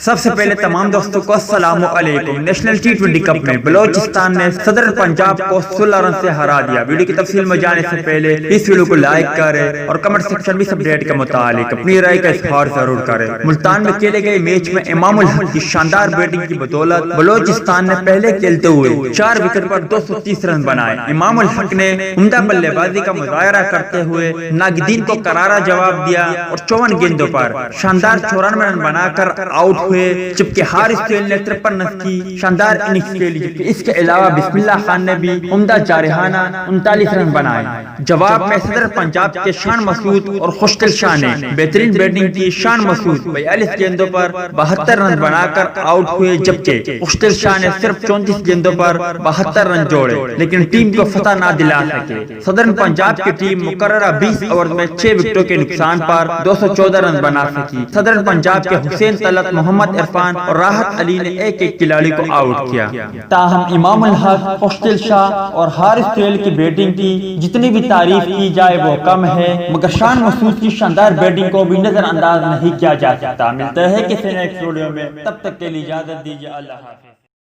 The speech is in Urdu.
سب سے پہلے تمام دوستوں کو السلام علیکم۔ نیشنل ٹی20 کپ میں بلوچستان نے صدر پنجاب کو 16 رن سے ہرا دیا۔ ویڈیو کی تفصیل میں جانے سے پہلے اس ویڈیو کو لائک کریں اور کمنٹ سیکشن میں اس اپڈیٹ کے متعلق اپنی رائے کا اظہار ضرور کریں۔ ملتان میں کھیلے گئے میچ میں امام الحق کی شاندار بیٹنگ کی بدولت بلوچستان نے پہلے کھیلتے ہوئے 4 وکٹ پر 230 رن بنائے۔ امام الحق نے عمدہ بلے بازی کا مظاہرہ کرتے ہوئے ناگدین کو کرارا جواب دیا اور 54 گیندوں پر شاندار 94 رن بنا کر آؤٹ ہوئے، جبکہ حارث سہیل نے 53 رن کی شاندار اننگز کھیلی۔ جبکہ اس کے علاوہ بسم اللہ خان نے بھی عمدہ جارحانہ 39 رن بنائے۔ جواب میں صدر پنجاب کے شان مسعود اور خوشدل شاہ نے بہترین بیٹنگ کی۔ شان مسعود 42 گیندوں پر 72 رن بنا کر آؤٹ ہوئے، جبکہ خوشدل شاہ نے صرف 34 گیندوں پر 72 رن جوڑے لیکن ٹیم کو فتح نہ دلا سکے۔ صدر پنجاب کی ٹیم مقررہ 20 اوور میں 6 وکٹوں کے نقصان پر 214 رن بنا سکی۔ صدر پنجاب کے حسین طلعت، محمد عرفان اور راحت علی نے ایک ایک کھلاڑی کو آؤٹ کیا۔ تاہم امام الحق، خوشدل شاہ اور حارث سہیل کی بیٹنگ کی جتنی بھی تعریف کی جائے وہ کم ہے، مگر شان مسعود کی شاندار بیٹنگ کو بھی نظر انداز نہیں کیا جا سکتا۔ ملتے ہیں کسی نیکسٹ ویڈیو میں، تب تک کے لیے اجازت دیجیے، اللہ حافظ۔